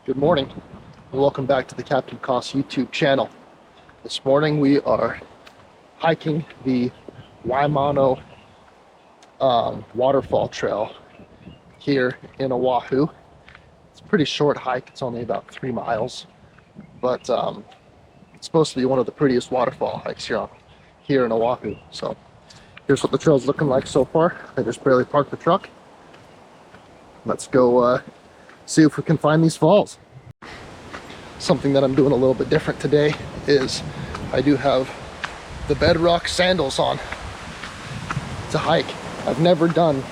Good morning, and welcome back to the Captain Cost YouTube channel. This morning we are hiking the Waimano waterfall trail here in Oahu. It's a pretty short hike, it's only about 3 miles, but it's supposed to be one of the prettiest waterfall hikes here in Oahu. So here's what the trail's looking like so far. I just barely parked the truck. Let's go see if we can find these falls. Something that I'm doing a little bit different today is I do have the bedrock sandals on to hike. I've never done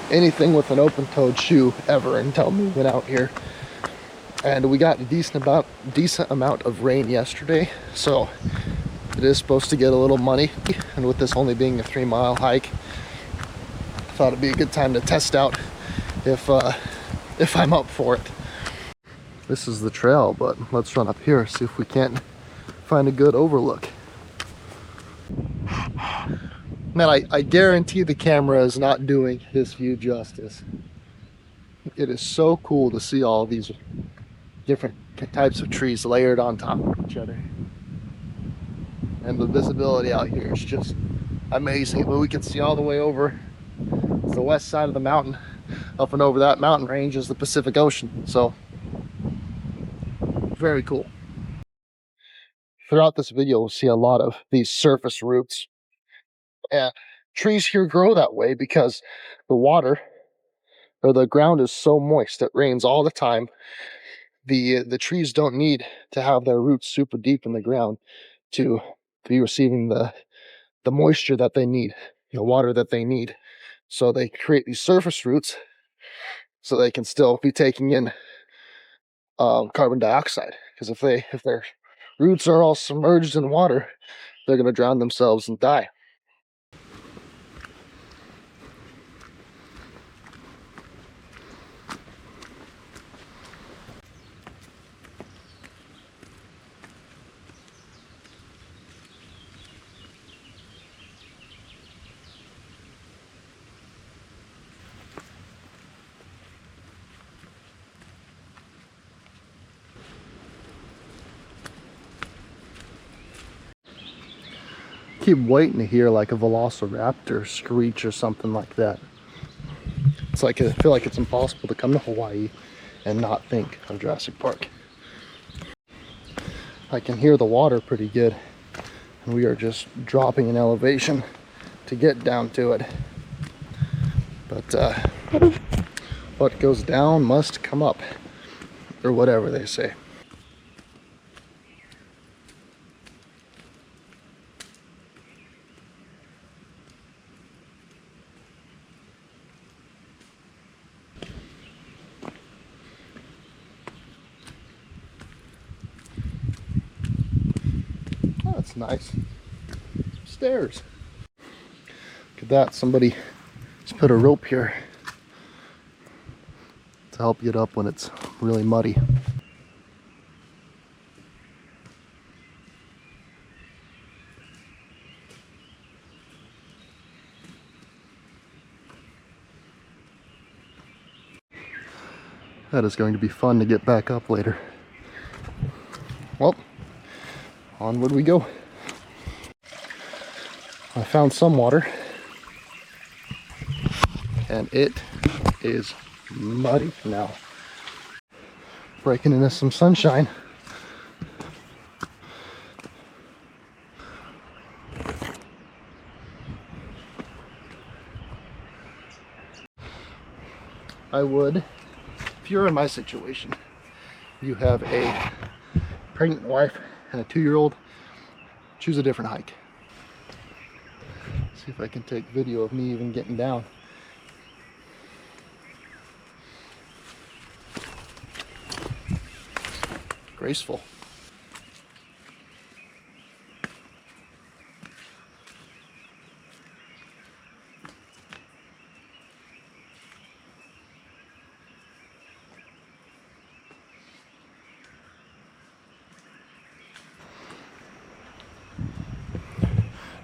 anything with an open-toed shoe ever until moving out here, and we got a decent amount of rain yesterday, so it is supposed to get a little muddy, and with this only being a 3-mile hike, I thought it'd be a good time to test out if I'm up for it. This is the trail, but let's run up here, see if we can't find a good overlook. Man, I guarantee the camera is not doing this view justice. It is so cool to see all these different types of trees layered on top of each other. And the visibility out here is just amazing. But we can see all the way over the west side of the mountain. Up and over that mountain range is the Pacific Ocean. So very cool. Throughout this video, we'll see a lot of these surface roots. And trees here grow that way because the water or the ground is so moist. It rains all the time. The trees don't need to have their roots super deep in the ground to be receiving the moisture that they need, the water that they need. So they create these surface roots so they can still be taking in carbon dioxide, because if their roots are all submerged in water, they're going to drown themselves and die. Keep waiting to hear like a velociraptor screech or something like that. It's like I feel like it's impossible to come to Hawaii and not think of Jurassic Park. I can hear the water pretty good, and we are just dropping in elevation to get down to it. But what goes down must come up, or whatever they say. That's nice. Stairs. Look at that. Somebody just put a rope here to help get up when it's really muddy. That is going to be fun to get back up later. Well, onward we go. I found some water, and it is muddy now. Breaking into some sunshine. I would, if you're in my situation, you have a pregnant wife and a 2-year-old, choose a different hike. See if I can take video of me even getting down. Graceful.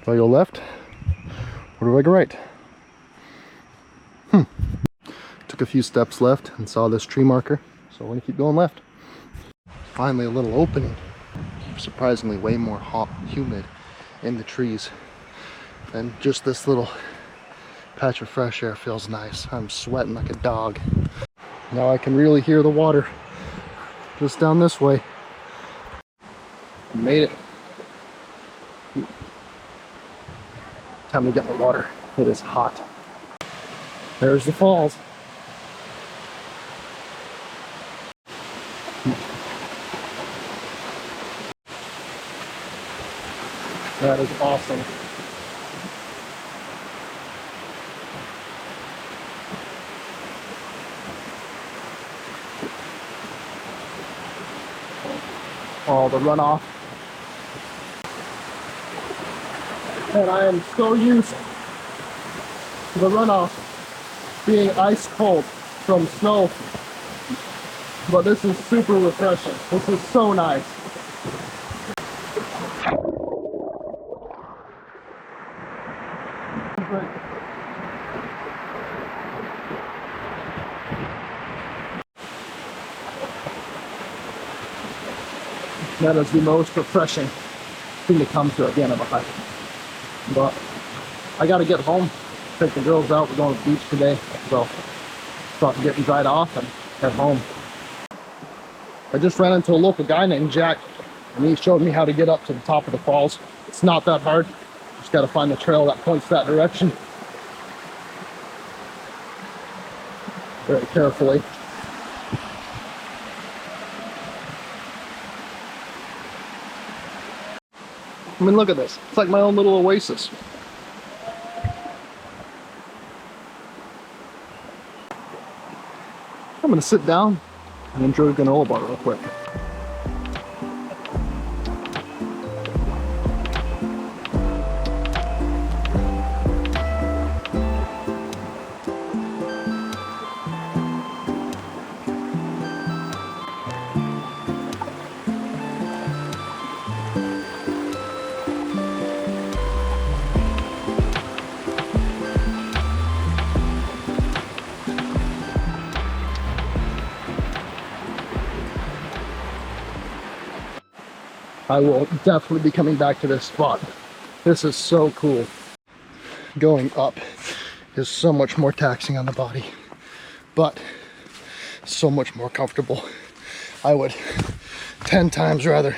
Do I go left or do I go right? Took a few steps left and saw this tree marker, So we're gonna keep going left. Finally a little opening. Surprisingly way more hot, humid in the trees. And just this little patch of fresh air feels nice. I'm sweating like a dog. Now I can really hear the water just down this way. Made it. Time to get in the water. It is hot. There's the falls. That is awesome. Oh, the runoff. And I am so used to the runoff being ice cold from snow. But this is super refreshing. This is so nice. That is the most refreshing thing to come to at the end of a hike. But I gotta get home, take the girls out. We're going to the beach today, so start getting dried off and head home. I just ran into a local guy named Jack, and he showed me how to get up to the top of the falls. It's not that hard. Just gotta find the trail that points that direction. Very carefully. I mean, look at this. It's like my own little oasis. I'm gonna sit down and enjoy a granola bar real quick. I will definitely be coming back to this spot. This is so cool. Going up is so much more taxing on the body, but so much more comfortable. I would 10 times rather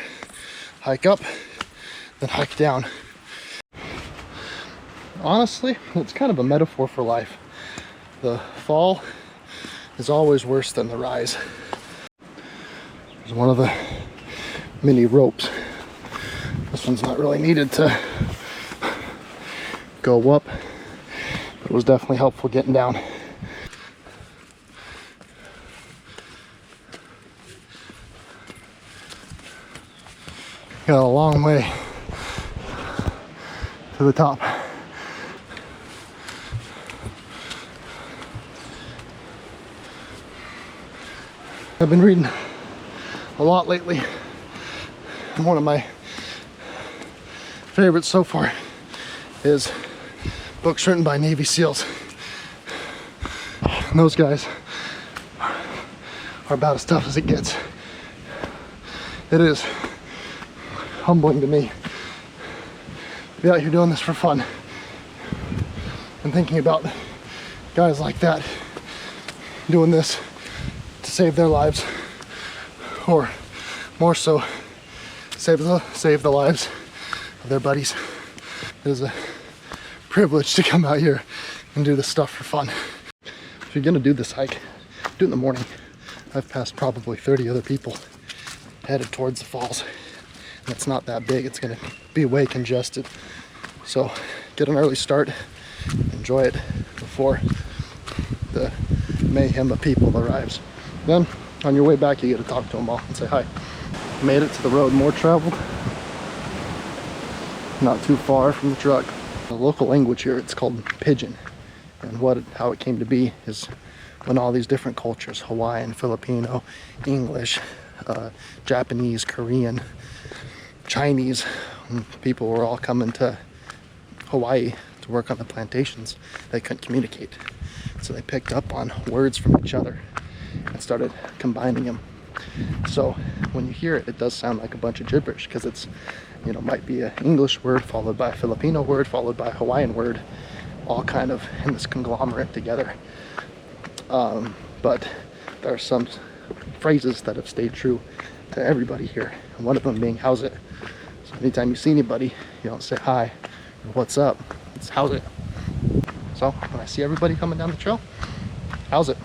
hike up than hike down. Honestly, it's kind of a metaphor for life. The fall is always worse than the rise. There's one of the mini ropes. This one's not really needed to go up, but it was definitely helpful getting down. Got a long way to the top. I've been reading a lot lately, and one of my favorites so far is books written by Navy SEALs. And those guys are about as tough as it gets. It is humbling to me to be out here doing this for fun and thinking about guys like that doing this to save their lives, or more so save the lives of their buddies. It is a privilege to come out here and do this stuff for fun. If you're gonna do this hike, do it in the morning. I've passed probably 30 other people headed towards the falls, and it's not that big. It's gonna be way congested, so get an early start, enjoy it before the mayhem of people arrives. Then on your way back, you get to talk to them all and say hi. Made it to the road more traveled, not too far from the truck. The local language here, it's called Pidgin, and how it came to be is when all these different cultures, Hawaiian, Filipino, English, Japanese, Korean, Chinese, people were all coming to Hawaii to work on the plantations. They couldn't communicate, so they picked up on words from each other, and started combining them. So when you hear it, it does sound like a bunch of gibberish because it's, you know, might be an English word followed by a Filipino word followed by a Hawaiian word, all kind of in this conglomerate together. But there are some phrases that have stayed true to everybody here, and one of them being "how's it." So anytime you see anybody, you don't say hi or what's up, it's "how's it." So when I see everybody coming down the trail, how's it?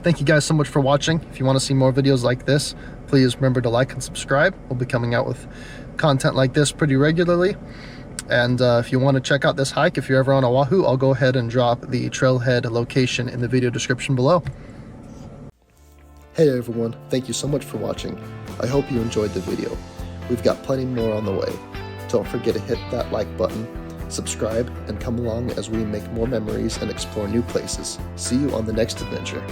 Thank you guys so much for watching. If you want to see more videos like this, please remember to like and subscribe. We'll be coming out with content like this pretty regularly. And if you want to check out this hike, if you're ever on Oahu, I'll go ahead and drop the trailhead location in the video description below. Hey everyone, thank you so much for watching. I hope you enjoyed the video. We've got plenty more on the way. Don't forget to hit that like button, subscribe, and come along as we make more memories and explore new places. See you on the next adventure.